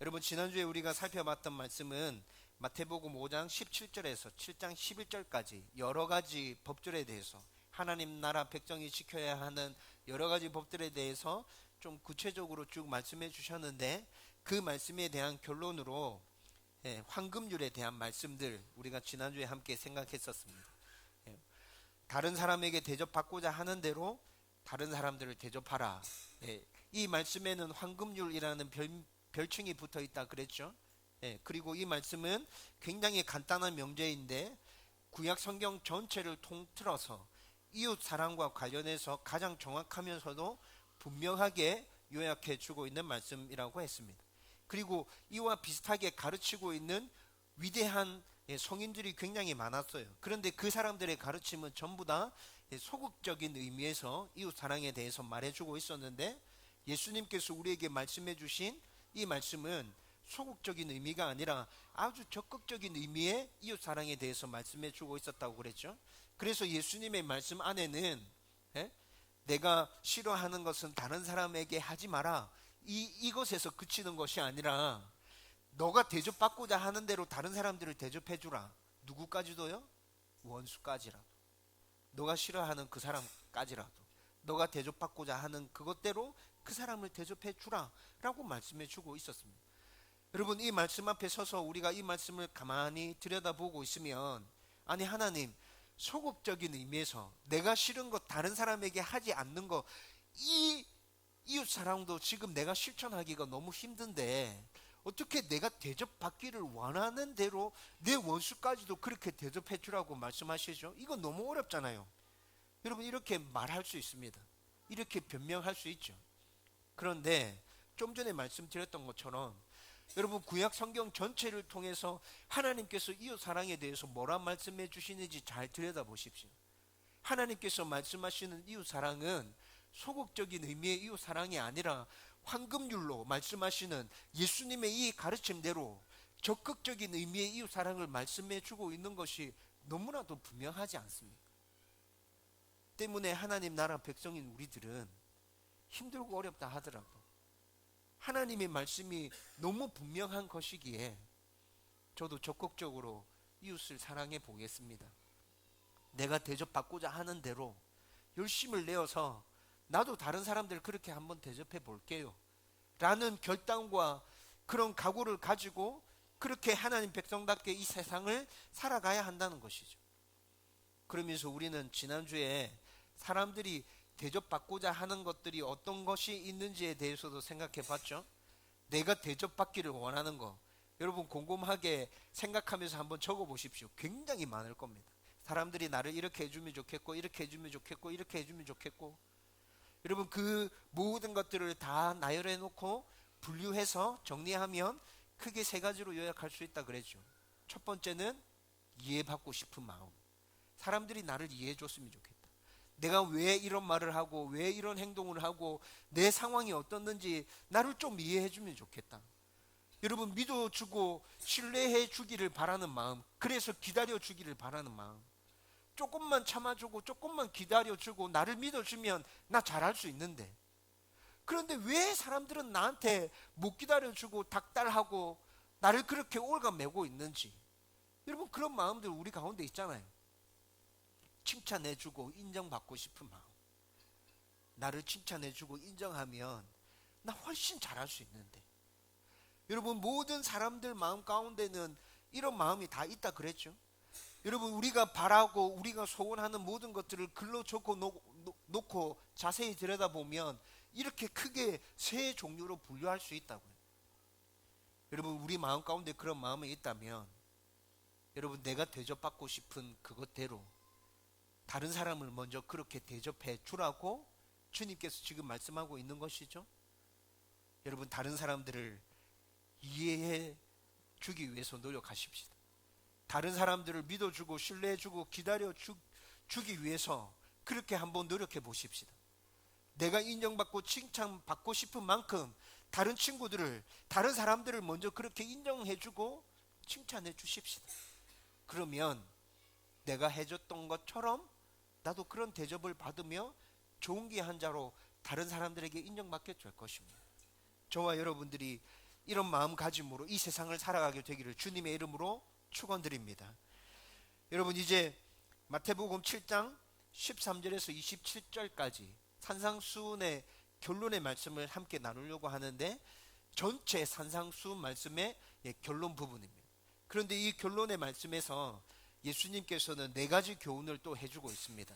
여러분, 지난주에 우리가 살펴봤던 말씀은 마태복음 5장 17절에서 7장 11절까지 여러 가지 법들에 대해서, 하나님 나라 백성이 지켜야 하는 여러 가지 법들에 대해서 좀 구체적으로 쭉 말씀해 주셨는데, 그 말씀에 대한 결론으로 황금률에 대한 말씀들 우리가 지난주에 함께 생각했었습니다. 다른 사람에게 대접받고자 하는 대로 다른 사람들을 대접하라. 이 말씀에는 황금률이라는 별칭이 붙어 있다 그랬죠. 그리고 이 말씀은 굉장히 간단한 명제인데 구약 성경 전체를 통틀어서 이웃 사랑과 관련해서 가장 정확하면서도 분명하게 요약해 주고 있는 말씀이라고 했습니다. 그리고 이와 비슷하게 가르치고 있는 위대한 성인들이 굉장히 많았어요. 그런데 그 사람들의 가르침은 전부 다 소극적인 의미에서 이웃 사랑에 대해서 말해주고 있었는데, 예수님께서 우리에게 말씀해 주신 이 말씀은 소극적인 의미가 아니라 아주 적극적인 의미의 이웃 사랑에 대해서 말씀해 주고 있었다고 그랬죠. 그래서 예수님의 말씀 안에는 내가 싫어하는 것은 다른 사람에게 하지 마라, 이것에서 그치는 것이 아니라 너가 대접받고자 하는 대로 다른 사람들을 대접해 주라. 누구까지도요? 원수까지라도, 너가 싫어하는 그 사람까지라도 너가 대접받고자 하는 그것대로 그 사람을 대접해 주라 라고 말씀해 주고 있었습니다. 여러분, 이 말씀 앞에 서서 우리가 이 말씀을 가만히 들여다보고 있으면, 아니 하나님, 소극적인 의미에서 내가 싫은 것 다른 사람에게 하지 않는 것, 이 이웃사랑도 지금 내가 실천하기가 너무 힘든데 어떻게 내가 대접받기를 원하는 대로 내 원수까지도 그렇게 대접해 주라고 말씀하시죠? 이건 너무 어렵잖아요. 여러분, 이렇게 말할 수 있습니다. 이렇게 변명할 수 있죠. 그런데 좀 전에 말씀드렸던 것처럼 여러분, 구약 성경 전체를 통해서 하나님께서 이웃 사랑에 대해서 뭐라 말씀해 주시는지 잘 들여다보십시오. 하나님께서 말씀하시는 이웃 사랑은 소극적인 의미의 이웃 사랑이 아니라 황금률로 말씀하시는 예수님의 이 가르침대로 적극적인 의미의 이웃 사랑을 말씀해 주고 있는 것이 너무나도 분명하지 않습니까? 때문에 하나님 나라 백성인 우리들은 힘들고 어렵다 하더라도 하나님의 말씀이 너무 분명한 것이기에 저도 적극적으로 이웃을 사랑해 보겠습니다. 내가 대접받고자 하는 대로 열심을 내어서 나도 다른 사람들 그렇게 한번 대접해 볼게요 라는 결단과 그런 각오를 가지고 그렇게 하나님 백성답게 이 세상을 살아가야 한다는 것이죠. 그러면서 우리는 지난주에 사람들이 대접받고자 하는 것들이 어떤 것이 있는지에 대해서도 생각해 봤죠. 내가 대접받기를 원하는 거, 여러분 곰곰하게 생각하면서 한번 적어 보십시오. 굉장히 많을 겁니다. 사람들이 나를 이렇게 해주면 좋겠고, 이렇게 해주면 좋겠고, 이렇게 해주면 좋겠고, 여러분 그 모든 것들을 다 나열해 놓고 분류해서 정리하면 크게 세 가지로 요약할 수 있다 그랬죠. 첫 번째는 이해받고 싶은 마음. 사람들이 나를 이해해 줬으면 좋겠다. 내가 왜 이런 말을 하고 왜 이런 행동을 하고 내 상황이 어떻는지 나를 좀 이해해 주면 좋겠다. 여러분, 믿어주고 신뢰해 주기를 바라는 마음, 그래서 기다려 주기를 바라는 마음, 조금만 참아주고 조금만 기다려주고 나를 믿어주면 나 잘할 수 있는데, 그런데 왜 사람들은 나한테 못 기다려주고 닥달하고 나를 그렇게 올가매고 있는지, 여러분 그런 마음들 우리 가운데 있잖아요. 칭찬해주고 인정받고 싶은 마음, 나를 칭찬해주고 인정하면 나 훨씬 잘할 수 있는데, 여러분 모든 사람들 마음 가운데는 이런 마음이 다 있다 그랬죠. 여러분, 우리가 바라고 우리가 소원하는 모든 것들을 글로 적고 놓고 자세히 들여다보면 이렇게 크게 세 종류로 분류할 수 있다고요. 여러분, 우리 마음 가운데 그런 마음이 있다면 여러분, 내가 대접받고 싶은 그것대로 다른 사람을 먼저 그렇게 대접해 주라고 주님께서 지금 말씀하고 있는 것이죠. 여러분, 다른 사람들을 이해해 주기 위해서 노력하십시다. 다른 사람들을 믿어주고 신뢰해주고 기다려주기 위해서 그렇게 한번 노력해 보십시다. 내가 인정받고 칭찬받고 싶은 만큼 다른 친구들을, 다른 사람들을 먼저 그렇게 인정해주고 칭찬해 주십시다. 그러면 내가 해줬던 것처럼 나도 그런 대접을 받으며 좋은 기 한 자로 다른 사람들에게 인정받게 될 것입니다. 저와 여러분들이 이런 마음가짐으로 이 세상을 살아가게 되기를 주님의 이름으로 축원드립니다. 여러분, 이제 마태복음 7장 13절에서 27절까지 산상수훈의 결론의 말씀을 함께 나누려고 하는데, 전체 산상수훈 말씀의 결론 부분입니다. 그런데 이 결론의 말씀에서 예수님께서는 4가지 교훈을 또 해주고 있습니다.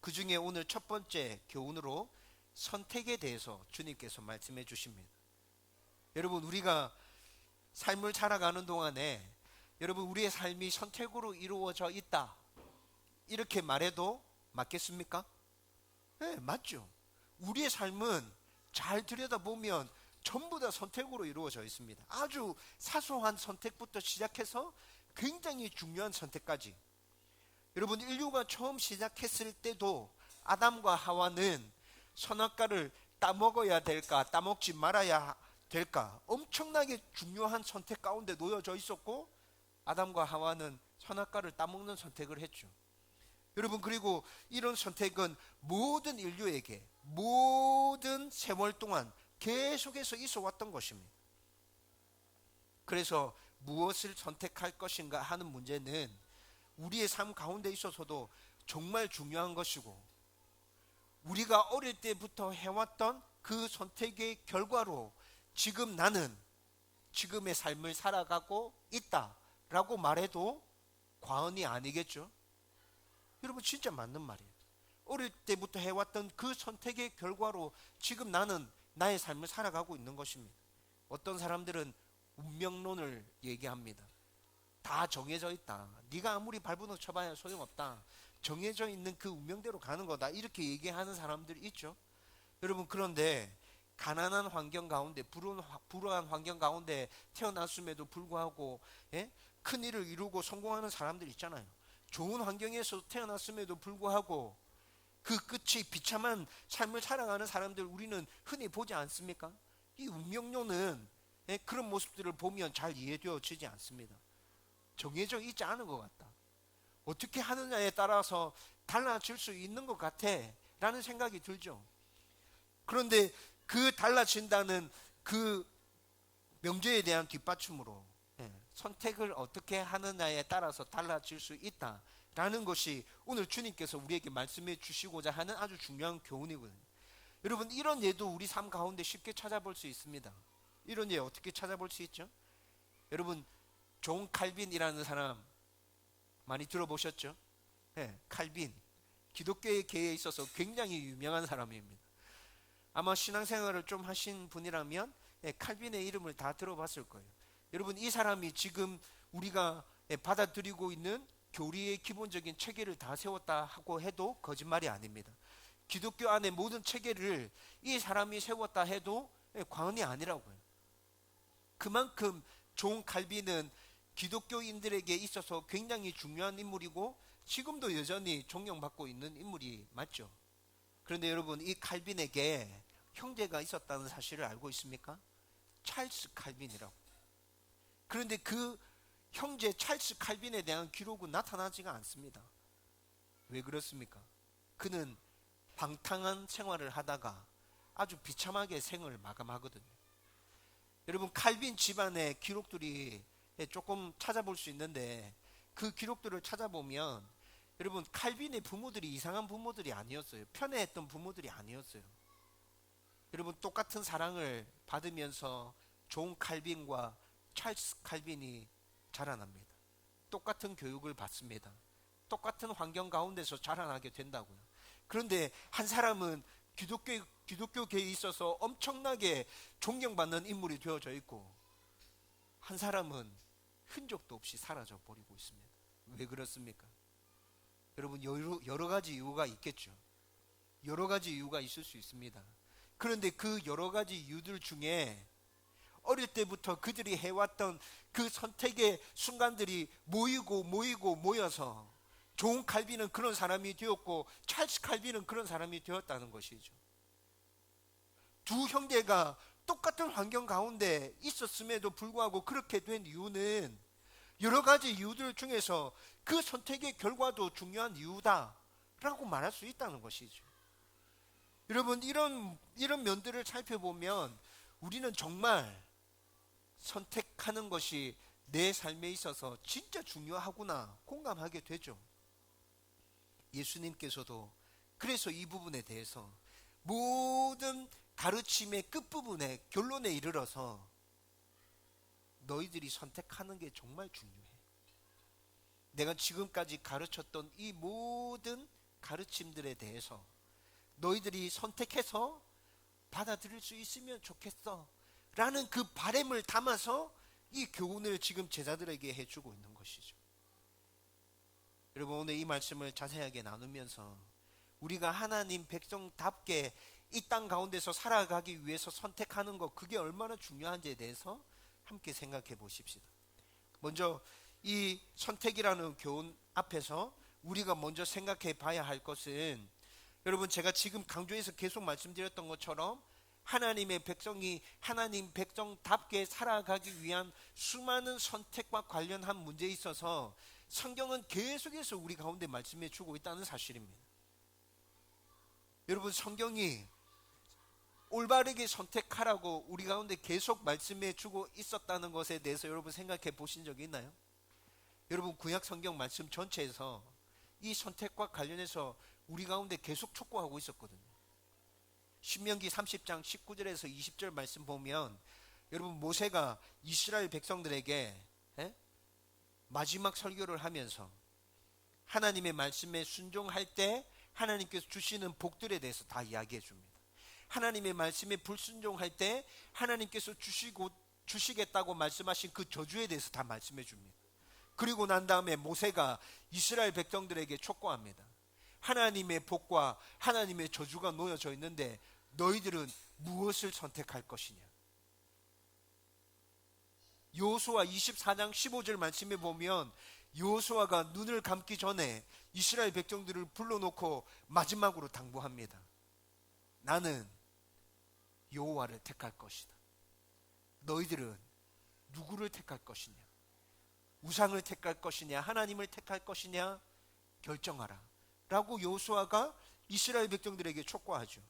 그 중에 오늘 첫 번째 교훈으로 선택에 대해서 주님께서 말씀해 주십니다. 여러분, 우리가 삶을 살아가는 동안에 여러분, 우리의 삶이 선택으로 이루어져 있다, 이렇게 말해도 맞겠습니까? 네, 맞죠. 우리의 삶은 잘 들여다보면 전부 다 선택으로 이루어져 있습니다. 아주 사소한 선택부터 시작해서 굉장히 중요한 선택까지. 여러분, 인류가 처음 시작했을 때도 아담과 하와는 선악과를 따먹어야 될까, 따먹지 말아야 될까, 엄청나게 중요한 선택 가운데 놓여져 있었고, 아담과 하와는 선악과를 따먹는 선택을 했죠. 여러분, 그리고 이런 선택은 모든 인류에게 모든 세월 동안 계속해서 있어 왔던 것입니다. 그래서 무엇을 선택할 것인가 하는 문제는 우리의 삶 가운데 있어서도 정말 중요한 것이고, 우리가 어릴 때부터 해왔던 그 선택의 결과로 지금 나는 지금의 삶을 살아가고 있다라고 말해도 과언이 아니겠죠. 여러분, 진짜 맞는 말이에요. 어릴 때부터 해왔던 그 선택의 결과로 지금 나는 나의 삶을 살아가고 있는 것입니다. 어떤 사람들은 운명론을 얘기합니다. 다 정해져 있다. 네가 아무리 발버둥 쳐봐야 소용없다. 정해져 있는 그 운명대로 가는 거다. 이렇게 얘기하는 사람들이 있죠. 여러분, 그런데 가난한 환경 가운데, 불우한 환경 가운데 태어났음에도 불구하고 큰 일을 이루고 성공하는 사람들 있잖아요. 좋은 환경에서 태어났음에도 불구하고 그 끝이 비참한 삶을 살아가는 사람들 우리는 흔히 보지 않습니까? 이 운명론은 그런 모습들을 보면 잘 이해되어지지 않습니다. 정해져 있지 않은 것 같다. 어떻게 하느냐에 따라서 달라질 수 있는 것 같아 라는 생각이 들죠. 그런데 그 달라진다는 그 명제에 대한 뒷받침으로 선택을 어떻게 하느냐에 따라서 달라질 수 있다라는 것이 오늘 주님께서 우리에게 말씀해 주시고자 하는 아주 중요한 교훈이거든요. 여러분, 이런 예도 우리 삶 가운데 쉽게 찾아볼 수 있습니다. 이런 예 어떻게 찾아볼 수 있죠? 여러분, 존 칼빈이라는 사람 많이 들어보셨죠? 칼빈, 기독교의 계에 있어서 굉장히 유명한 사람입니다. 아마 신앙생활을 좀 하신 분이라면 칼빈의 이름을 다 들어봤을 거예요. 여러분, 이 사람이 지금 우리가 받아들이고 있는 교리의 기본적인 체계를 다 세웠다 하고 해도 거짓말이 아닙니다. 기독교 안에 모든 체계를 이 사람이 세웠다 해도 과언이 아니라고요. 그만큼 존 칼빈은 기독교인들에게 있어서 굉장히 중요한 인물이고 지금도 여전히 존경받고 있는 인물이 맞죠. 그런데 여러분, 이 칼빈에게 형제가 있었다는 사실을 알고 있습니까? 찰스 칼빈이라고. 그런데 그 형제 찰스 칼빈에 대한 기록은 나타나지가 않습니다. 왜 그렇습니까? 그는 방탕한 생활을 하다가 아주 비참하게 생을 마감하거든요. 여러분, 칼빈 집안의 기록들이 조금 찾아볼 수 있는데, 그 기록들을 찾아보면 여러분, 칼빈의 부모들이 이상한 부모들이 아니었어요. 편애했던 부모들이 아니었어요. 여러분, 똑같은 사랑을 받으면서 존 칼빈과 찰스 칼빈이 자라납니다. 똑같은 교육을 받습니다. 똑같은 환경 가운데서 자라나게 된다고요. 그런데 한 사람은 기독교계에 있어서 엄청나게 존경받는 인물이 되어져 있고, 한 사람은 흔적도 없이 사라져 버리고 있습니다. 왜 그렇습니까? 여러분, 여러 가지 이유가 있겠죠. 여러 가지 이유가 있을 수 있습니다. 그런데 그 여러 가지 이유들 중에 어릴 때부터 그들이 해왔던 그 선택의 순간들이 모여서 존 칼빈은 그런 사람이 되었고 찰스 칼빈은 그런 사람이 되었다는 것이죠. 두 형제가 똑같은 환경 가운데 있었음에도 불구하고 그렇게 된 이유는 여러 가지 이유들 중에서 그 선택의 결과도 중요한 이유다라고 말할 수 있다는 것이죠. 여러분, 이런 면들을 살펴보면 우리는 정말 선택하는 것이 내 삶에 있어서 진짜 중요하구나 공감하게 되죠. 예수님께서도 그래서 이 부분에 대해서 모든 가르침의 끝부분에 결론에 이르러서 너희들이 선택하는 게 정말 중요해. 내가 지금까지 가르쳤던 이 모든 가르침들에 대해서 너희들이 선택해서 받아들일 수 있으면 좋겠어 라는 그 바람을 담아서 이 교훈을 지금 제자들에게 해주고 있는 것이죠. 여러분, 오늘 이 말씀을 자세하게 나누면서 우리가 하나님 백성답게 이 땅 가운데서 살아가기 위해서 선택하는 것, 그게 얼마나 중요한지에 대해서 함께 생각해 보십시다. 먼저 이 선택이라는 교훈 앞에서 우리가 먼저 생각해 봐야 할 것은, 여러분, 제가 지금 강조해서 계속 말씀드렸던 것처럼 하나님의 백성이 하나님 백성답게 살아가기 위한 수많은 선택과 관련한 문제에 있어서 성경은 계속해서 우리 가운데 말씀해 주고 있다는 사실입니다. 여러분, 성경이 올바르게 선택하라고 우리 가운데 계속 말씀해 주고 있었다는 것에 대해서 여러분 생각해 보신 적이 있나요? 여러분, 구약 성경 말씀 전체에서 이 선택과 관련해서 우리 가운데 계속 촉구하고 있었거든요. 신명기 30장 19절에서 20절 말씀 보면, 여러분, 모세가 이스라엘 백성들에게 마지막 설교를 하면서 하나님의 말씀에 순종할 때 하나님께서 주시는 복들에 대해서 다 이야기해 줍니다. 하나님의 말씀에 불순종할 때 하나님께서 주시겠다고 말씀하신 그 저주에 대해서 다 말씀해 줍니다. 그리고 난 다음에 모세가 이스라엘 백성들에게 촉구합니다. 하나님의 복과 하나님의 저주가 놓여져 있는데 너희들은 무엇을 선택할 것이냐. 여호수아 24장 15절 말씀에 보면 여호수아가 눈을 감기 전에 이스라엘 백성들을 불러놓고 마지막으로 당부합니다. 나는 여호와를 택할 것이다. 너희들은 누구를 택할 것이냐? 우상을 택할 것이냐? 하나님을 택할 것이냐? 결정하라 라고 여호수아가 이스라엘 백성들에게 촉구하죠.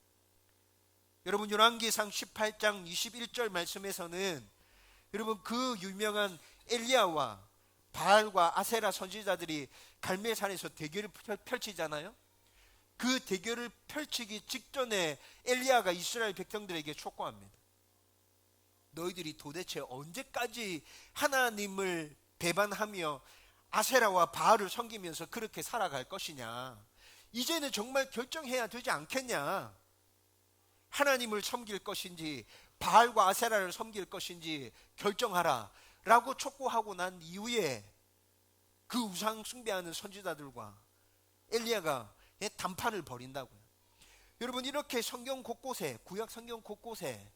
여러분, 열왕기상 18장 21절 말씀에서는 여러분, 그 유명한 엘리야와 바알과 아세라 선지자들이 갈멜산에서 대결을 펼치잖아요. 그 대결을 펼치기 직전에 엘리야가 이스라엘 백성들에게 촉구합니다. 너희들이 도대체 언제까지 하나님을 배반하며 아세라와 바알을 섬기면서 그렇게 살아갈 것이냐. 이제는 정말 결정해야 되지 않겠냐. 하나님을 섬길 것인지 바알과 아세라를 섬길 것인지 결정하라 라고 촉구하고 난 이후에 그 우상 숭배하는 선지자들과 엘리야가 단판을 벌인다고요. 여러분, 이렇게 성경 곳곳에, 구약 성경 곳곳에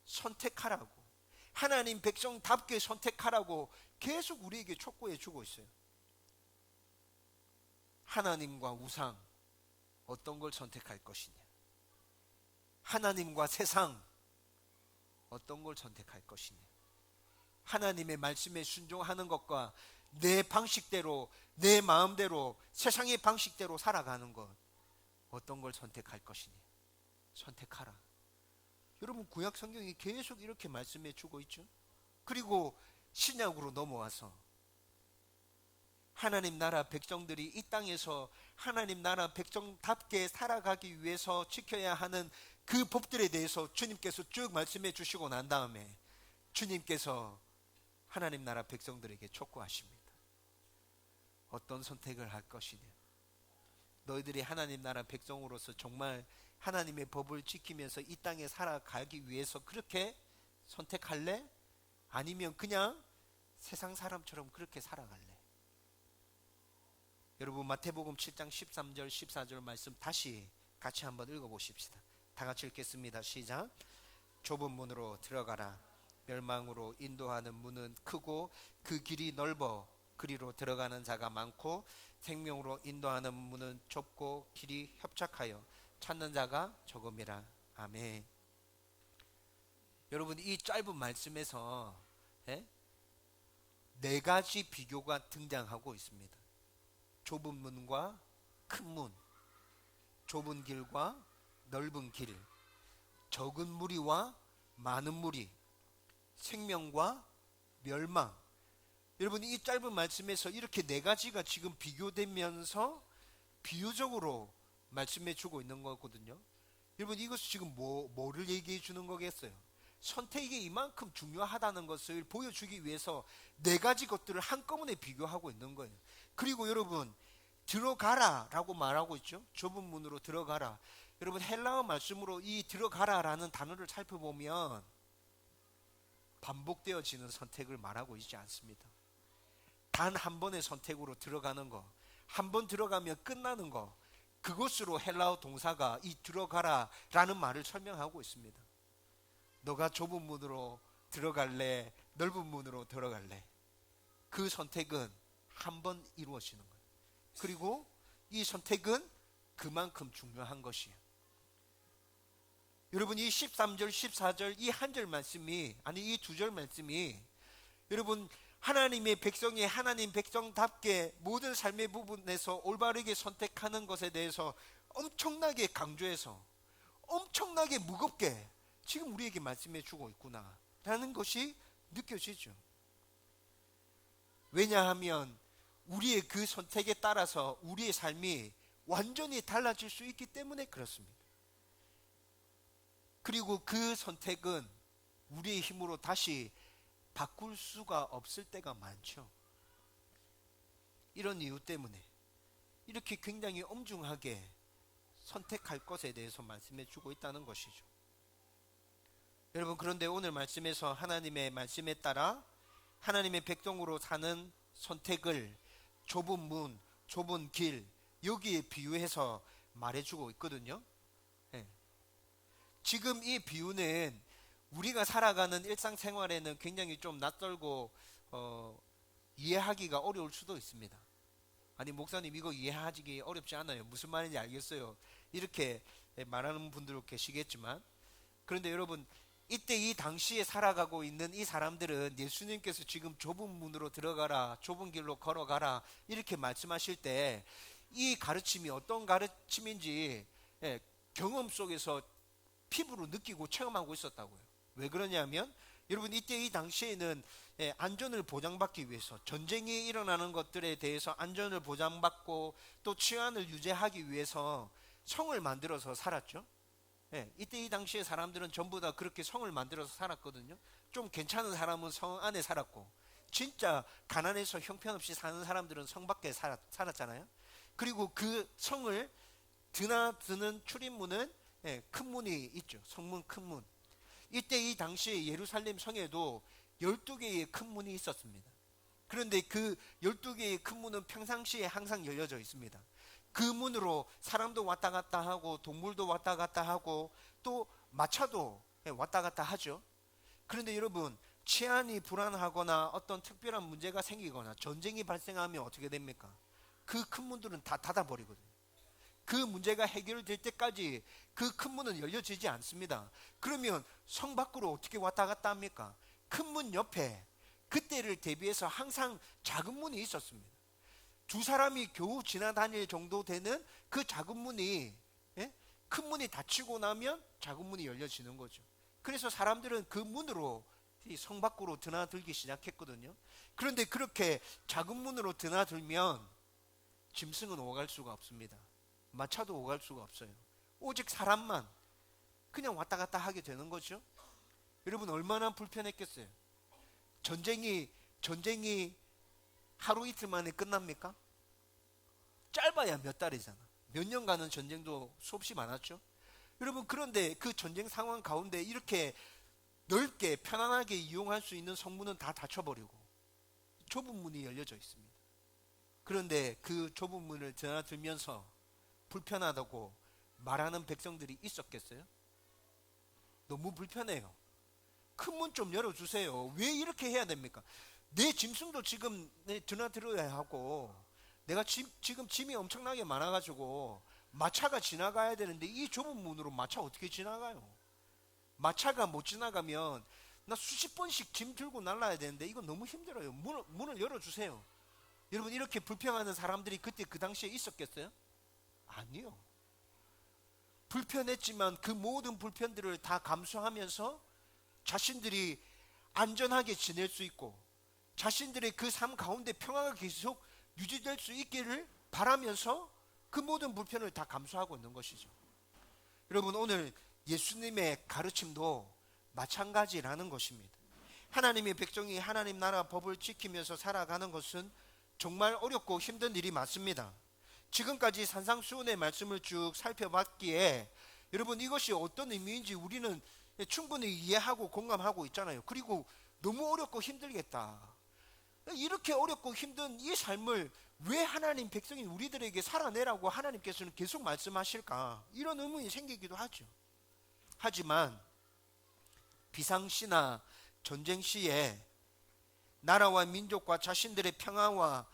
선택하라고, 하나님 백성답게 선택하라고 계속 우리에게 촉구해 주고 있어요. 하나님과 우상 어떤 걸 선택할 것이냐, 하나님과 세상 어떤 걸 선택할 것이냐, 하나님의 말씀에 순종하는 것과 내 방식대로, 내 마음대로, 세상의 방식대로 살아가는 것, 어떤 걸 선택할 것이냐. 선택하라. 여러분, 구약 성경이 계속 이렇게 말씀해 주고 있죠. 그리고 신약으로 넘어와서 하나님 나라 백성들이 이 땅에서 하나님 나라 백성답게 살아가기 위해서 지켜야 하는 그 법들에 대해서 주님께서 쭉 말씀해 주시고 난 다음에 주님께서 하나님 나라 백성들에게 촉구하십니다. 어떤 선택을 할 것이냐. 너희들이 하나님 나라 백성으로서 정말 하나님의 법을 지키면서 이 땅에 살아가기 위해서 그렇게 선택할래? 아니면 그냥 세상 사람처럼 그렇게 살아갈래? 여러분, 마태복음 7장 13절 14절 말씀 다시 같이 한번 읽어보십시다. 다 같이 읽겠습니다. 시작. 좁은 문으로 들어가라. 멸망으로 인도하는 문은 크고 그 길이 넓어 그리로 들어가는 자가 많고 생명으로 인도하는 문은 좁고 길이 협착하여 찾는 자가 적음이라. 아멘. 여러분, 이 짧은 말씀에서 네 가지 비교가 등장하고 있습니다. 좁은 문과 큰 문, 좁은 길과 넓은 길, 적은 무리와 많은 무리, 생명과 멸망. 여러분 이 짧은 말씀에서 이렇게 네 가지가 지금 비교되면서 비유적으로 말씀해 주고 있는 거거든요. 여러분 이것이 지금 뭐를 얘기해 주는 거겠어요? 선택이 이만큼 중요하다는 것을 보여주기 위해서 네 가지 것들을 한꺼번에 비교하고 있는 거예요. 그리고 여러분 들어가라 라고 말하고 있죠. 좁은 문으로 들어가라. 여러분 헬라어 말씀으로 이 들어가라 라는 단어를 살펴보면 반복되어지는 선택을 말하고 있지 않습니다. 단 한 번의 선택으로 들어가는 거, 한 번 들어가면 끝나는 거, 그것으로 헬라어 동사가 이 들어가라 라는 말을 설명하고 있습니다. 너가 좁은 문으로 들어갈래? 넓은 문으로 들어갈래? 그 선택은 한 번 이루어지는 거예요. 그리고 이 선택은 그만큼 중요한 것이에요. 여러분 이 13절 14절 이 한 절 말씀이, 아니 이 두 절 말씀이 여러분 하나님의 백성이 하나님 백성답게 모든 삶의 부분에서 올바르게 선택하는 것에 대해서 엄청나게 강조해서 엄청나게 무겁게 지금 우리에게 말씀해 주고 있구나 라는 것이 느껴지죠. 왜냐하면 우리의 그 선택에 따라서 우리의 삶이 완전히 달라질 수 있기 때문에 그렇습니다. 그리고 그 선택은 우리의 힘으로 다시 바꿀 수가 없을 때가 많죠. 이런 이유 때문에 이렇게 굉장히 엄중하게 선택할 것에 대해서 말씀해 주고 있다는 것이죠. 여러분 그런데 오늘 말씀에서 하나님의 말씀에 따라 하나님의 백성으로 사는 선택을 좁은 문, 좁은 길 여기에 비유해서 말해주고 있거든요. 네. 지금 이 비유는 우리가 살아가는 일상생활에는 굉장히 좀 낯설고 이해하기가 어려울 수도 있습니다. 아니 목사님 이거 이해하기 어렵지 않아요. 무슨 말인지 알겠어요. 이렇게 말하는 분들 계시겠지만, 그런데 여러분 이때 이 당시에 살아가고 있는 이 사람들은 예수님께서 지금 좁은 문으로 들어가라, 좁은 길로 걸어가라 이렇게 말씀하실 때 이 가르침이 어떤 가르침인지 경험 속에서 피부로 느끼고 체험하고 있었다고요. 왜 그러냐면 여러분 이때 이 당시에는 안전을 보장받기 위해서 전쟁이 일어나는 것들에 대해서 안전을 보장받고 또 치안을 유지하기 위해서 성을 만들어서 살았죠. 이때 이 당시에 사람들은 전부 다 그렇게 성을 만들어서 살았거든요. 좀 괜찮은 사람은 성 안에 살았고 진짜 가난해서 형편없이 사는 사람들은 성 밖에 살았잖아요. 그리고 그 성을 드나드는 출입문은 큰 문이 있죠. 성문 큰 문. 이때 이 당시에 예루살렘 성에도 12개의 큰 문이 있었습니다. 그런데 그 12개의 큰 문은 평상시에 항상 열려져 있습니다. 그 문으로 사람도 왔다 갔다 하고 동물도 왔다 갔다 하고 또 마차도 왔다 갔다 하죠. 그런데 여러분 치안이 불안하거나 어떤 특별한 문제가 생기거나 전쟁이 발생하면 어떻게 됩니까? 그 큰 문들은 다 닫아버리거든요. 그 문제가 해결될 때까지 그 큰 문은 열려지지 않습니다. 그러면 성 밖으로 어떻게 왔다 갔다 합니까? 큰 문 옆에 그때를 대비해서 항상 작은 문이 있었습니다. 두 사람이 겨우 지나다닐 정도 되는 그 작은 문이 큰 문이 닫히고 나면 작은 문이 열려지는 거죠. 그래서 사람들은 그 문으로 성 밖으로 드나들기 시작했거든요. 그런데 그렇게 작은 문으로 드나들면 짐승은 오갈 수가 없습니다. 마차도 오갈 수가 없어요. 오직 사람만 그냥 왔다 갔다 하게 되는 거죠. 여러분 얼마나 불편했겠어요. 전쟁이 하루 이틀 만에 끝납니까? 짧아야 몇 달이잖아. 몇 년간은 전쟁도 수없이 많았죠. 여러분 그런데 그 전쟁 상황 가운데 이렇게 넓게 편안하게 이용할 수 있는 성문은 다 닫혀버리고 좁은 문이 열려져 있습니다. 그런데 그 좁은 문을 드나들면서 불편하다고 말하는 백성들이 있었겠어요? 너무 불편해요. 큰 문 좀 열어주세요. 왜 이렇게 해야 됩니까? 내 짐승도 지금 드나들어야 하고 내가 지금 짐이 엄청나게 많아가지고 마차가 지나가야 되는데 이 좁은 문으로 마차 어떻게 지나가요? 마차가 못 지나가면 나 수십 번씩 짐 들고 날라야 되는데 이거 너무 힘들어요. 문을 열어주세요. 여러분 이렇게 불평하는 사람들이 그때 그 당시에 있었겠어요? 아니요. 불편했지만 그 모든 불편들을 다 감수하면서 자신들이 안전하게 지낼 수 있고 자신들의 그 삶 가운데 평화가 계속 유지될 수 있기를 바라면서 그 모든 불편을 다 감수하고 있는 것이죠. 여러분, 오늘 예수님의 가르침도 마찬가지라는 것입니다. 하나님의 백성이 하나님 나라 법을 지키면서 살아가는 것은 정말 어렵고 힘든 일이 많습니다. 지금까지 산상수훈의 말씀을 쭉 살펴봤기에 여러분, 이것이 어떤 의미인지 우리는 충분히 이해하고 공감하고 있잖아요. 그리고 너무 어렵고 힘들겠다. 이렇게 어렵고 힘든 이 삶을 왜 하나님 백성인 우리들에게 살아내라고 하나님께서는 계속 말씀하실까? 이런 의문이 생기기도 하죠. 하지만 비상시나 전쟁시에 나라와 민족과 자신들의 평화와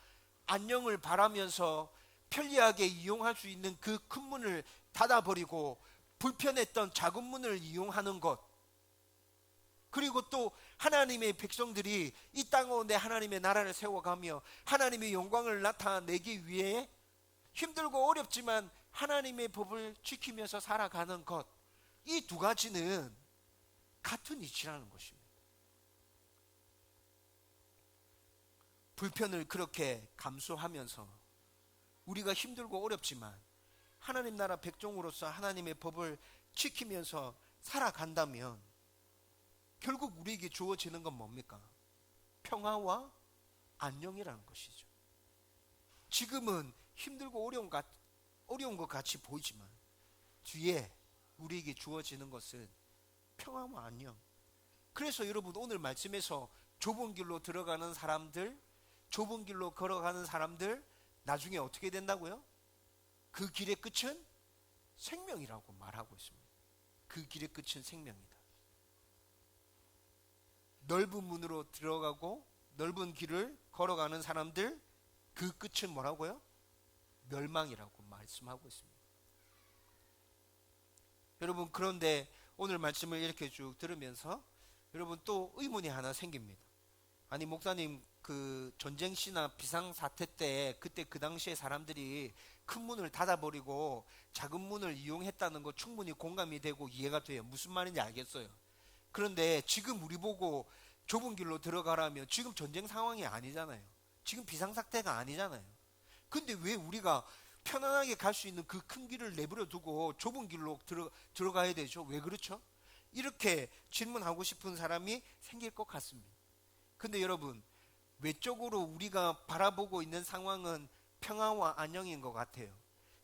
안녕을 바라면서 편리하게 이용할 수 있는 그 큰 문을 닫아버리고 불편했던 작은 문을 이용하는 것, 그리고 또 하나님의 백성들이 이 땅 가운데 하나님의 나라를 세워가며 하나님의 영광을 나타내기 위해 힘들고 어렵지만 하나님의 법을 지키면서 살아가는 것, 이 두 가지는 같은 이치라는 것입니다. 불편을 그렇게 감수하면서 우리가 힘들고 어렵지만 하나님 나라 백종으로서 하나님의 법을 지키면서 살아간다면 결국 우리에게 주어지는 건 뭡니까? 평화와 안녕이라는 것이죠. 지금은 힘들고 어려운 것 같이 보이지만 뒤에 우리에게 주어지는 것은 평화와 안녕. 그래서 여러분, 오늘 말씀에서 좁은 길로 들어가는 사람들, 좁은 길로 걸어가는 사람들 나중에 어떻게 된다고요? 그 길의 끝은 생명이라고 말하고 있습니다. 그 길의 끝은 생명이다. 넓은 문으로 들어가고 넓은 길을 걸어가는 사람들, 그 끝은 뭐라고요? 멸망이라고 말씀하고 있습니다. 여러분, 그런데 오늘 말씀을 이렇게 쭉 들으면서 여러분 또 의문이 하나 생깁니다. 아니, 목사님, 그 전쟁시나 비상사태 때 그때 그 당시에 사람들이 큰 문을 닫아버리고 작은 문을 이용했다는 거 충분히 공감이 되고 이해가 돼요. 무슨 말인지 알겠어요. 그런데 지금 우리 보고 좁은 길로 들어가라면 지금 전쟁 상황이 아니잖아요. 지금 비상사태가 아니잖아요. 근데 왜 우리가 편안하게 갈 수 있는 그 큰 길을 내버려 두고 좁은 길로 들어가야 되죠? 왜 그렇죠? 이렇게 질문하고 싶은 사람이 생길 것 같습니다. 근데 여러분, 외적으로 우리가 바라보고 있는 상황은 평화와 안녕인 것 같아요.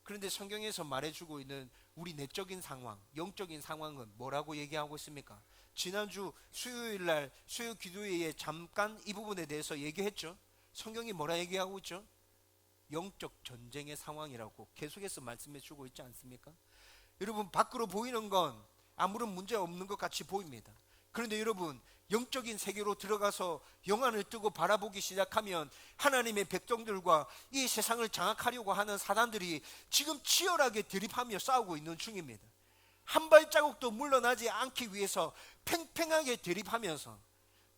그런데 성경에서 말해주고 있는 우리 내적인 상황, 영적인 상황은 뭐라고 얘기하고 있습니까? 지난주 수요일날 수요 기도회에 잠깐 이 부분에 대해서 얘기했죠. 성경이 뭐라 얘기하고 있죠? 영적 전쟁의 상황이라고 계속해서 말씀해 주고 있지 않습니까? 여러분, 밖으로 보이는 건 아무런 문제 없는 것 같이 보입니다. 그런데 여러분, 영적인 세계로 들어가서 영안을 뜨고 바라보기 시작하면 하나님의 백성들과 이 세상을 장악하려고 하는 사단들이 지금 치열하게 대립하며 싸우고 있는 중입니다. 한 발자국도 물러나지 않기 위해서 팽팽하게 대립하면서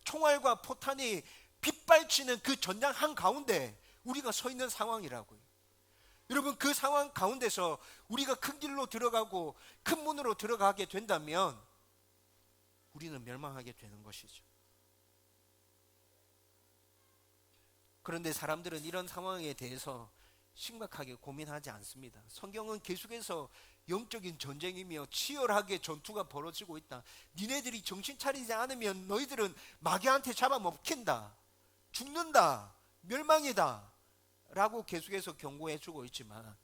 총알과 포탄이 빗발치는 그 전장 한가운데 우리가 서 있는 상황이라고요. 여러분, 그 상황 가운데서 우리가 큰 길로 들어가고 큰 문으로 들어가게 된다면 우리는 멸망하게 되는 것이죠. 그런데 사람들은 이런 상황에 대해서 심각하게 고민하지 않습니다. 성경은 계속해서 영적인 전쟁이며 치열하게 전투가 벌어지고 있다. 니네들이 정신 차리지 않으면 너희들은 마귀한테 잡아먹힌다, 죽는다, 멸망이다 라고 계속해서 경고해 주고 있지만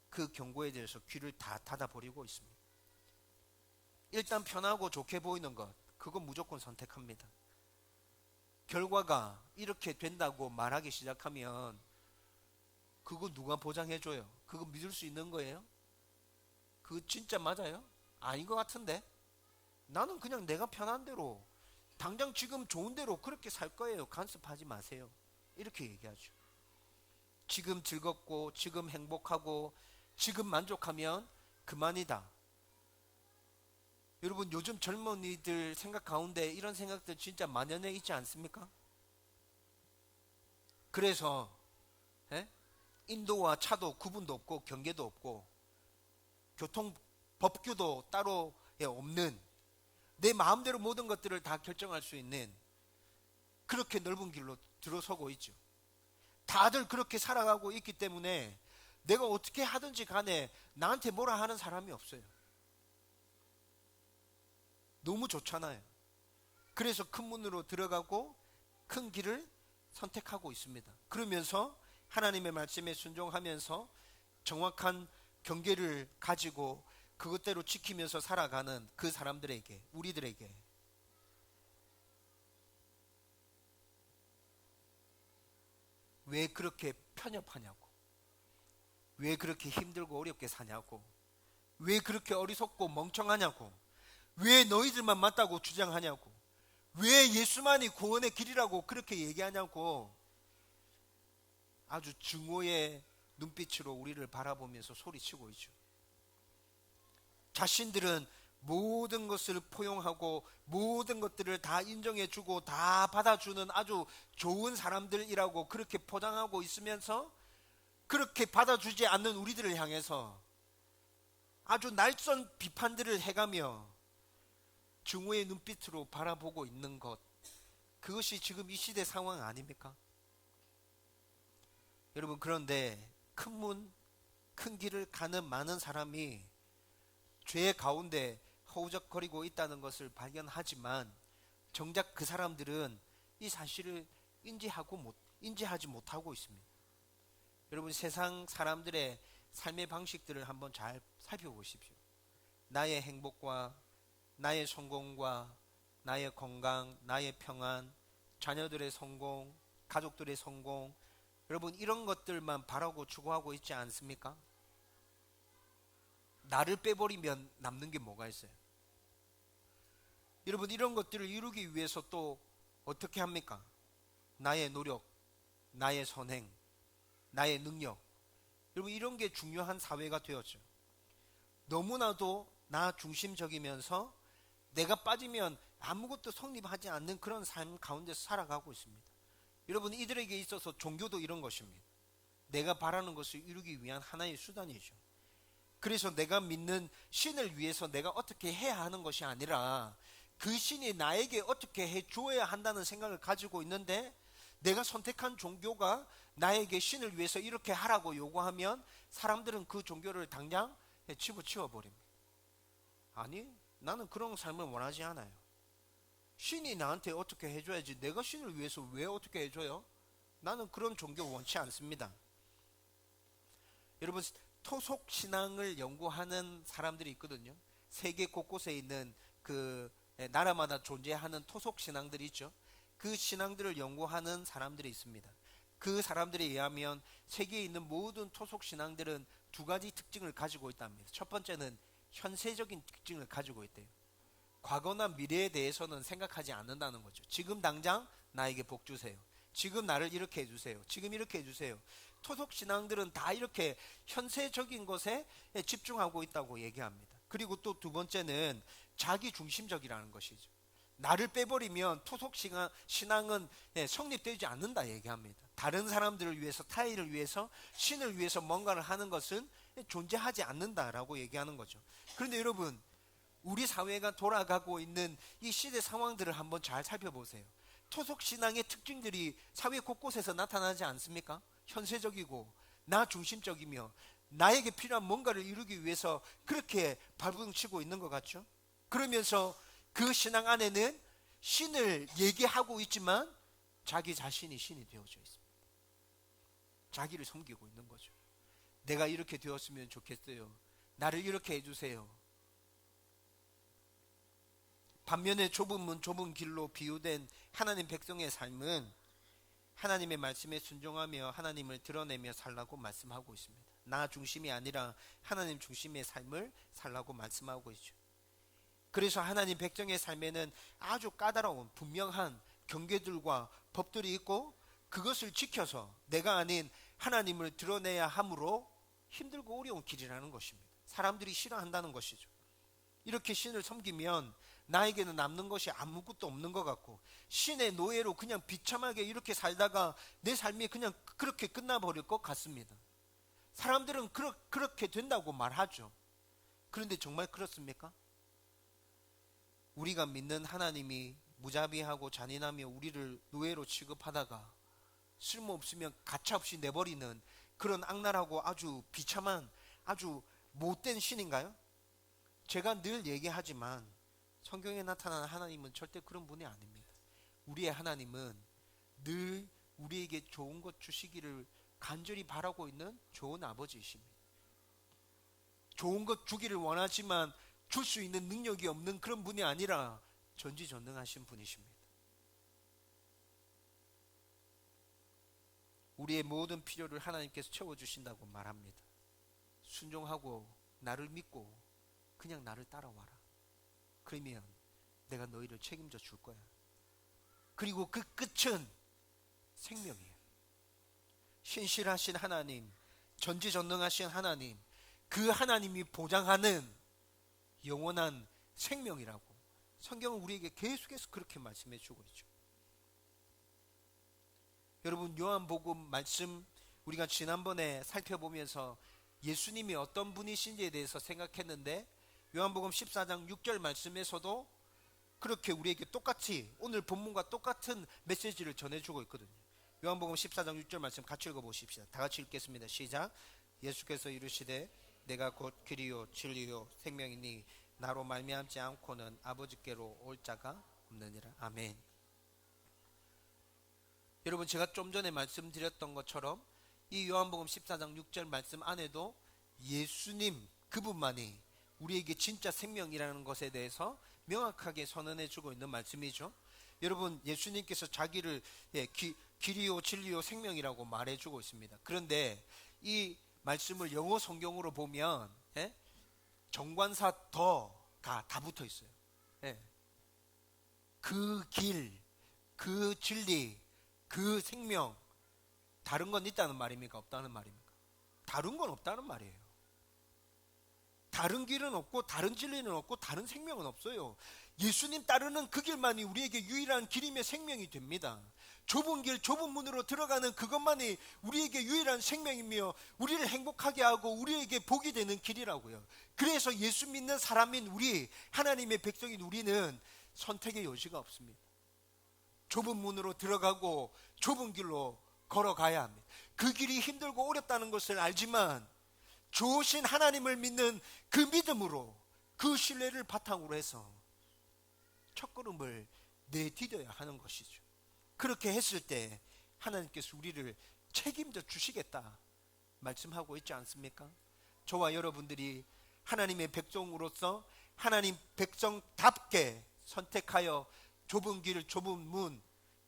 그 경고에 대해서 귀를 다 닫아버리고 있습니다. 일단 편하고 좋게 보이는 것, 그건 무조건 선택합니다. 결과가 이렇게 된다고 말하기 시작하면 그거 누가 보장해줘요? 그거 믿을 수 있는 거예요? 그거 진짜 맞아요? 아닌 것 같은데? 나는 그냥 내가 편한 대로 당장 지금 좋은 대로 그렇게 살 거예요. 간섭하지 마세요. 이렇게 얘기하죠. 지금 즐겁고 지금 행복하고 지금 만족하면 그만이다. 여러분, 요즘 젊은이들 생각 가운데 이런 생각들 진짜 만연해 있지 않습니까? 그래서 인도와 차도 구분도 없고 경계도 없고 교통 법규도 따로 없는 내 마음대로 모든 것들을 다 결정할 수 있는 그렇게 넓은 길로 들어서고 있죠. 다들 그렇게 살아가고 있기 때문에 내가 어떻게 하든지 간에 나한테 뭐라 하는 사람이 없어요. 너무 좋잖아요. 그래서 큰 문으로 들어가고 큰 길을 선택하고 있습니다. 그러면서 하나님의 말씀에 순종하면서 정확한 경계를 가지고 그것대로 지키면서 살아가는 그 사람들에게, 우리들에게 왜 그렇게 편협하냐고, 왜 그렇게 힘들고 어렵게 사냐고, 왜 그렇게 어리석고 멍청하냐고, 왜 너희들만 맞다고 주장하냐고, 왜 예수만이 구원의 길이라고 그렇게 얘기하냐고 아주 증오의 눈빛으로 우리를 바라보면서 소리치고 있죠. 자신들은 모든 것을 포용하고 모든 것들을 다 인정해주고 다 받아주는 아주 좋은 사람들이라고 그렇게 포장하고 있으면서 그렇게 받아주지 않는 우리들을 향해서 아주 날선 비판들을 해가며 증오의 눈빛으로 바라보고 있는 것, 그것이 지금 이 시대 상황 아닙니까? 여러분, 그런데 큰 문, 큰 길을 가는 많은 사람이 죄 가운데 허우적거리고 있다는 것을 발견하지만 정작 그 사람들은 이 사실을 인지하지 못하고 있습니다. 여러분, 세상 사람들의 삶의 방식들을 한번 잘 살펴보십시오. 나의 행복과 나의 성공과 나의 건강, 나의 평안, 자녀들의 성공, 가족들의 성공, 여러분 이런 것들만 바라고 추구하고 있지 않습니까? 나를 빼버리면 남는 게 뭐가 있어요? 여러분 이런 것들을 이루기 위해서 또 어떻게 합니까? 나의 노력, 나의 선행, 나의 능력, 여러분 이런 게 중요한 사회가 되었죠. 너무나도 나 중심적이면서 내가 빠지면 아무것도 성립하지 않는 그런 삶 가운데서 살아가고 있습니다. 여러분 이들에게 있어서 종교도 이런 것입니다. 내가 바라는 것을 이루기 위한 하나의 수단이죠. 그래서 내가 믿는 신을 위해서 내가 어떻게 해야 하는 것이 아니라 그 신이 나에게 어떻게 해줘야 한다는 생각을 가지고 있는데, 내가 선택한 종교가 나에게 신을 위해서 이렇게 하라고 요구하면 사람들은 그 종교를 당장 집어치워 버립니다. 아니, 나는 그런 삶을 원하지 않아요. 신이 나한테 어떻게 해줘야지 내가 신을 위해서 왜 어떻게 해줘요? 나는 그런 종교 원치 않습니다. 여러분, 토속 신앙을 연구하는 사람들이 있거든요. 세계 곳곳에 있는 그 나라마다 존재하는 토속 신앙들이 있죠. 그 신앙들을 연구하는 사람들이 있습니다. 그 사람들에 의하면 세계에 있는 모든 토속 신앙들은 두 가지 특징을 가지고 있답니다. 첫 번째는 현세적인 특징을 가지고 있대요. 과거나 미래에 대해서는 생각하지 않는다는 거죠. 지금 당장 나에게 복 주세요. 지금 나를 이렇게 해주세요. 지금 이렇게 해주세요. 토속 신앙들은 다 이렇게 현세적인 것에 집중하고 있다고 얘기합니다. 그리고 또 두 번째는 자기 중심적이라는 것이죠. 나를 빼버리면 토속 신앙은 성립되지 않는다 얘기합니다. 다른 사람들을 위해서, 타인을 위해서, 신을 위해서 뭔가를 하는 것은 존재하지 않는다라고 얘기하는 거죠. 그런데 여러분, 우리 사회가 돌아가고 있는 이 시대 상황들을 한번 잘 살펴보세요. 토속 신앙의 특징들이 사회 곳곳에서 나타나지 않습니까? 현세적이고 나 중심적이며 나에게 필요한 뭔가를 이루기 위해서 그렇게 발버둥치고 있는 것 같죠? 그러면서 그 신앙 안에는 신을 얘기하고 있지만 자기 자신이 신이 되어져 있습니다. 자기를 섬기고 있는 거죠. 내가 이렇게 되었으면 좋겠어요. 나를 이렇게 해주세요. 반면에 좁은 문, 좁은 길로 비유된 하나님 백성의 삶은 하나님의 말씀에 순종하며 하나님을 드러내며 살라고 말씀하고 있습니다. 나 중심이 아니라 하나님 중심의 삶을 살라고 말씀하고 있죠. 그래서 하나님 백성의 삶에는 아주 까다로운 분명한 경계들과 법들이 있고, 그것을 지켜서 내가 아닌 하나님을 드러내야 하므로 힘들고 어려운 길이라는 것입니다. 사람들이 싫어한다는 것이죠. 이렇게 신을 섬기면 나에게는 남는 것이 아무것도 없는 것 같고, 신의 노예로 그냥 비참하게 이렇게 살다가 내 삶이 그냥 그렇게 끝나버릴 것 같습니다. 사람들은 그렇게 된다고 말하죠. 그런데 정말 그렇습니까? 우리가 믿는 하나님이 무자비하고 잔인하며 우리를 노예로 취급하다가 쓸모없으면 가차없이 내버리는 그런 악랄하고 아주 비참한 아주 못된 신인가요? 제가 늘 얘기하지만 성경에 나타나는 하나님은 절대 그런 분이 아닙니다. 우리의 하나님은 늘 우리에게 좋은 것 주시기를 간절히 바라고 있는 좋은 아버지이십니다. 좋은 것 주기를 원하지만 줄 수 있는 능력이 없는 그런 분이 아니라 전지전능하신 분이십니다. 우리의 모든 필요를 하나님께서 채워주신다고 말합니다. 순종하고 나를 믿고 그냥 나를 따라와라. 그러면 내가 너희를 책임져 줄 거야. 그리고 그 끝은 생명이에요. 신실하신 하나님, 전지전능하신 하나님, 그 하나님이 보장하는 영원한 생명이라고 성경은 우리에게 계속해서 그렇게 말씀해 주고 있죠. 여러분, 요한복음 말씀 우리가 지난번에 살펴보면서 예수님이 어떤 분이신지에 대해서 생각했는데 요한복음 14장 6절 말씀에서도 그렇게 우리에게 똑같이 오늘 본문과 똑같은 메시지를 전해주고 있거든요. 요한복음 14장 6절 말씀 같이 읽어보십시다. 다 같이 읽겠습니다. 시작. 예수께서 이르시되 내가 곧 길이요 진리요 생명이니 나로 말미암지 않고는 아버지께로 올 자가 없느니라. 아멘. 여러분, 제가 좀 전에 말씀드렸던 것처럼 이 요한복음 14장 6절 말씀 안에도 예수님 그분만이 우리에게 진짜 생명이라는 것에 대해서 명확하게 선언해 주고 있는 말씀이죠. 여러분, 예수님께서 자기를 길이요 진리요 생명이라고 말해 주고 있습니다. 그런데 이 말씀을 영어 성경으로 보면 정관사 더가 다 붙어 있어요. 그 길, 그 진리, 그 생명, 다른 건 있다는 말입니까? 없다는 말입니까? 다른 건 없다는 말이에요. 다른 길은 없고 다른 진리는 없고 다른 생명은 없어요. 예수님 따르는 그 길만이 우리에게 유일한 길이며 생명이 됩니다. 좁은 길, 좁은 문으로 들어가는 그것만이 우리에게 유일한 생명이며 우리를 행복하게 하고 우리에게 복이 되는 길이라고요. 그래서 예수 믿는 사람인 우리, 하나님의 백성인 우리는 선택의 여지가 없습니다. 좁은 문으로 들어가고 좁은 길로 걸어가야 합니다. 그 길이 힘들고 어렵다는 것을 알지만 좋으신 하나님을 믿는 그 믿음으로, 그 신뢰를 바탕으로 해서 첫걸음을 내디뎌야 하는 것이죠. 그렇게 했을 때 하나님께서 우리를 책임져 주시겠다 말씀하고 있지 않습니까? 저와 여러분들이 하나님의 백성으로서 하나님 백성답게 선택하여 좁은 길, 좁은 문,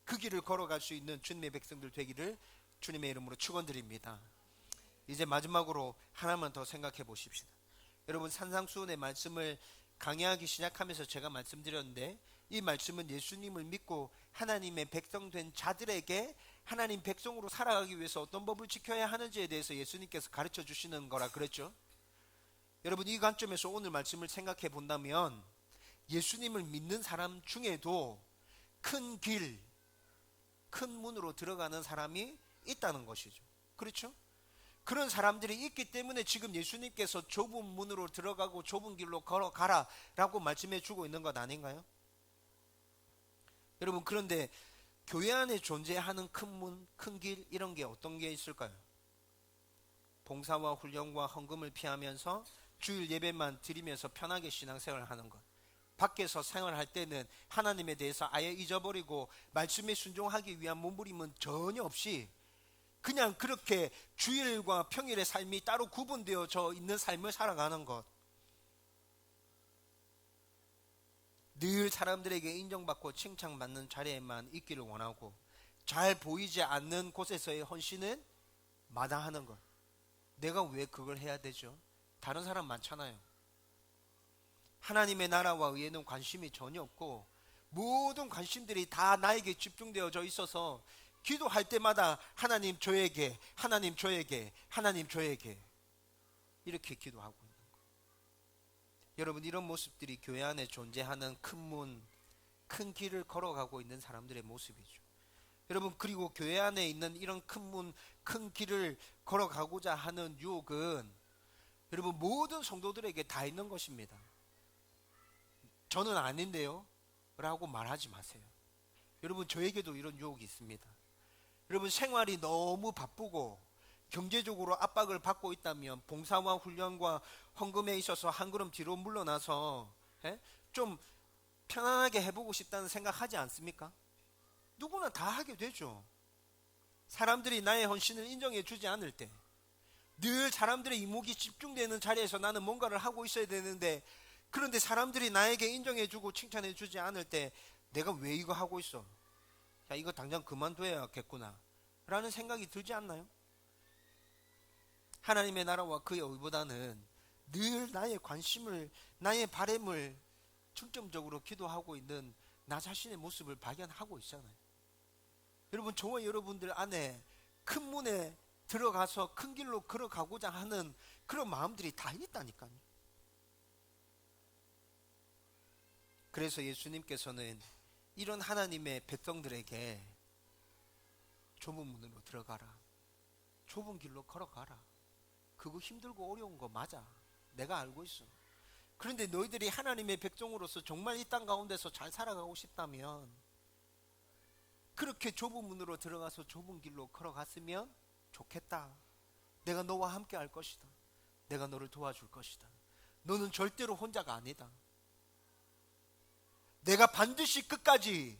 그 길을 걸어갈 수 있는 주님의 백성들 되기를 주님의 이름으로 축원드립니다. 이제 마지막으로 하나만 더 생각해 보십시다. 여러분, 산상수훈의 말씀을 강의하기 시작하면서 제가 말씀드렸는데 이 말씀은 예수님을 믿고 하나님의 백성 된 자들에게 하나님 백성으로 살아가기 위해서 어떤 법을 지켜야 하는지에 대해서 예수님께서 가르쳐 주시는 거라 그랬죠. 여러분, 이 관점에서 오늘 말씀을 생각해 본다면 예수님을 믿는 사람 중에도 큰 길, 큰 문으로 들어가는 사람이 있다는 것이죠. 그렇죠? 그런 사람들이 있기 때문에 지금 예수님께서 좁은 문으로 들어가고 좁은 길로 걸어가라 라고 말씀해 주고 있는 것 아닌가요? 여러분, 그런데 교회 안에 존재하는 큰 문, 큰 길, 이런 게 어떤 게 있을까요? 봉사와 훈련과 헌금을 피하면서 주일 예배만 드리면서 편하게 신앙생활을 하는 것, 밖에서 생활할 때는 하나님에 대해서 아예 잊어버리고 말씀에 순종하기 위한 몸부림은 전혀 없이 그냥 그렇게 주일과 평일의 삶이 따로 구분되어져 있는 삶을 살아가는 것, 늘 사람들에게 인정받고 칭찬받는 자리에만 있기를 원하고 잘 보이지 않는 곳에서의 헌신은 마다하는 것. 내가 왜 그걸 해야 되죠? 다른 사람 많잖아요. 하나님의 나라와 의에는 관심이 전혀 없고 모든 관심들이 다 나에게 집중되어져 있어서 기도할 때마다 하나님 저에게, 하나님 저에게, 하나님 저에게 이렇게 기도하고 있는 것. 여러분, 이런 모습들이 교회 안에 존재하는 큰 문, 큰 길을 걸어가고 있는 사람들의 모습이죠. 여러분, 그리고 교회 안에 있는 이런 큰 문, 큰 길을 걸어가고자 하는 유혹은 여러분 모든 성도들에게 다 있는 것입니다. 저는 아닌데요. 라고 말하지 마세요. 여러분, 저에게도 이런 유혹이 있습니다. 여러분, 생활이 너무 바쁘고 경제적으로 압박을 받고 있다면 봉사와 훈련과 헌금에 있어서 한 걸음 뒤로 물러나서 좀 편안하게 해보고 싶다는 생각하지 않습니까? 누구나 다 하게 되죠. 사람들이 나의 헌신을 인정해 주지 않을 때, 늘 사람들의 이목이 집중되는 자리에서 나는 뭔가를 하고 있어야 되는데, 그런데 사람들이 나에게 인정해 주고 칭찬해 주지 않을 때 내가 왜 이거 하고 있어? 야, 이거 당장 그만둬야겠구나 라는 생각이 들지 않나요? 하나님의 나라와 그의 의보다는 늘 나의 관심을, 나의 바램을 중점적으로 기도하고 있는 나 자신의 모습을 발견하고 있잖아요. 여러분, 저와 여러분들 안에 큰 문에 들어가서 큰 길로 걸어가고자 하는 그런 마음들이 다 있다니까요. 그래서 예수님께서는 이런 하나님의 백성들에게 좁은 문으로 들어가라, 좁은 길로 걸어가라, 그거 힘들고 어려운 거 맞아, 내가 알고 있어. 그런데 너희들이 하나님의 백성으로서 정말 이 땅 가운데서 잘 살아가고 싶다면 그렇게 좁은 문으로 들어가서 좁은 길로 걸어갔으면 좋겠다. 내가 너와 함께 할 것이다. 내가 너를 도와줄 것이다. 너는 절대로 혼자가 아니다. 내가 반드시 끝까지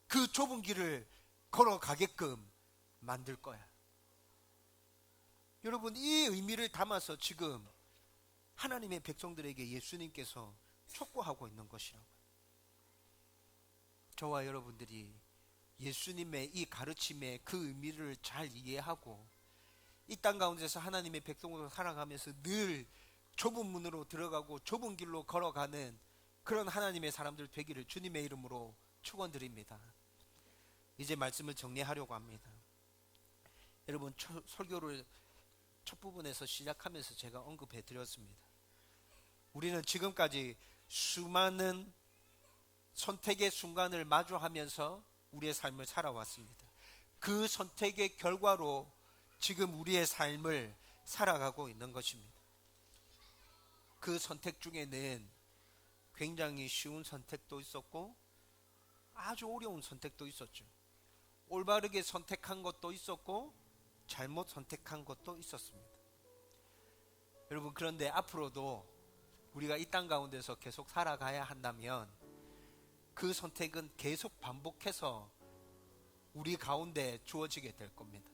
그 좁은 길을 걸어가게끔 만들 거야. 여러분, 이 의미를 담아서 지금 하나님의 백성들에게 예수님께서 촉구하고 있는 것이라고요. 저와 여러분들이 예수님의 이 가르침의 그 의미를 잘 이해하고 이 땅 가운데서 하나님의 백성으로 살아가면서 늘 좁은 문으로 들어가고 좁은 길로 걸어가는 그런 하나님의 사람들 되기를 주님의 이름으로 축원드립니다. 이제 말씀을 정리하려고 합니다. 여러분, 설교를 첫 부분에서 시작하면서 제가 언급해 드렸습니다. 우리는 지금까지 수많은 선택의 순간을 마주하면서 우리의 삶을 살아왔습니다. 그 선택의 결과로 지금 우리의 삶을 살아가고 있는 것입니다. 그 선택 중에는 굉장히 쉬운 선택도 있었고 아주 어려운 선택도 있었죠. 올바르게 선택한 것도 있었고 잘못 선택한 것도 있었습니다. 여러분, 그런데 앞으로도 우리가 이 땅 가운데서 계속 살아가야 한다면 그 선택은 계속 반복해서 우리 가운데 주어지게 될 겁니다.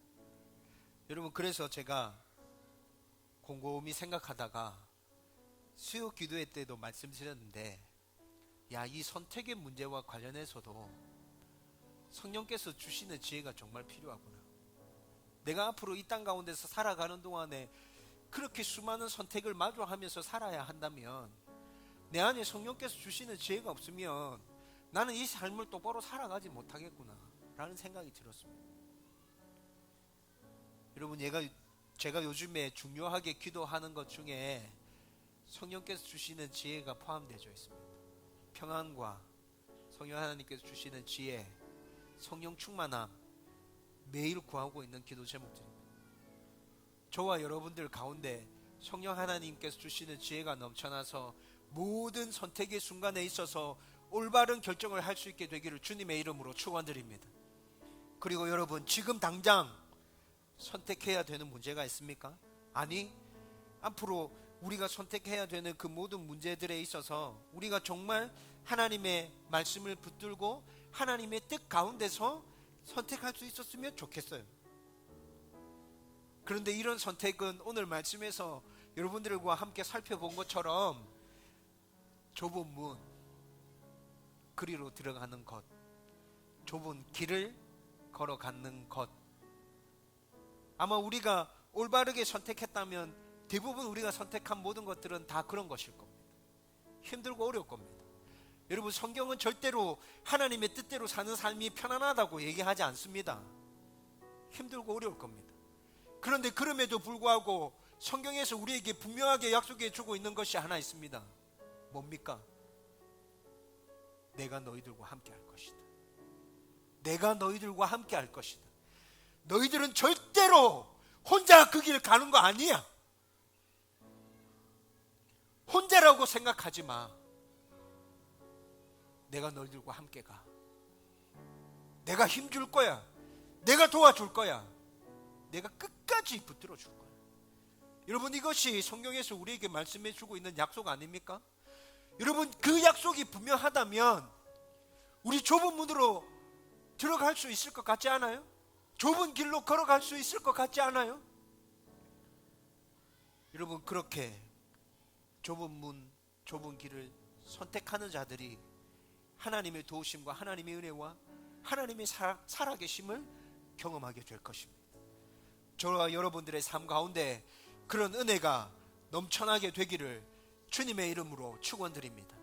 여러분, 그래서 제가 곰곰이 생각하다가 수요 기도회 때도 말씀드렸는데, 이 선택의 문제와 관련해서도 성령께서 주시는 지혜가 정말 필요하구나. 내가 앞으로 이 땅 가운데서 살아가는 동안에 그렇게 수많은 선택을 마주하면서 살아야 한다면 내 안에 성령께서 주시는 지혜가 없으면 나는 이 삶을 똑바로 살아가지 못하겠구나 라는 생각이 들었습니다. 여러분, 제가 요즘에 중요하게 기도하는 것 중에 성령께서 주시는 지혜가 포함되어 있습니다. 평안과 성령 하나님께서 주시는 지혜, 성령 충만함, 매일 구하고 있는 기도 제목들입니다. 저와 여러분들 가운데 성령 하나님께서 주시는 지혜가 넘쳐나서 모든 선택의 순간에 있어서 올바른 결정을 할 수 있게 되기를 주님의 이름으로 축원드립니다. 그리고 여러분, 지금 당장 선택해야 되는 문제가 있습니까? 아니, 앞으로 우리가 선택해야 되는 그 모든 문제들에 있어서 우리가 정말 하나님의 말씀을 붙들고 하나님의 뜻 가운데서 선택할 수 있었으면 좋겠어요. 그런데 이런 선택은 오늘 말씀에서 여러분들과 함께 살펴본 것처럼 좁은 문, 그리로 들어가는 것, 좁은 길을 걸어가는 것, 아마 우리가 올바르게 선택했다면 대부분 우리가 선택한 모든 것들은 다 그런 것일 겁니다. 힘들고 어려울 겁니다. 여러분, 성경은 절대로 하나님의 뜻대로 사는 삶이 편안하다고 얘기하지 않습니다. 힘들고 어려울 겁니다. 그런데 그럼에도 불구하고 성경에서 우리에게 분명하게 약속해 주고 있는 것이 하나 있습니다. 뭡니까? 내가 너희들과 함께 할 것이다. 내가 너희들과 함께 할 것이다. 너희들은 절대로 혼자 그 길 가는 거 아니야. 혼자라고 생각하지 마. 내가 너희들과 함께 가. 내가 힘줄 거야. 내가 도와줄 거야. 내가 끝까지 붙들어 줄 거야. 여러분, 이것이 성경에서 우리에게 말씀해 주고 있는 약속 아닙니까? 여러분, 그 약속이 분명하다면 우리 좁은 문으로 들어갈 수 있을 것 같지 않아요? 좁은 길로 걸어갈 수 있을 것 같지 않아요? 여러분, 그렇게 좁은 문, 좁은 길을 선택하는 자들이 하나님의 도우심과 하나님의 은혜와 하나님의 살아계심을 경험하게 될 것입니다. 저와 여러분들의 삶 가운데 그런 은혜가 넘쳐나게 되기를 주님의 이름으로 축원드립니다.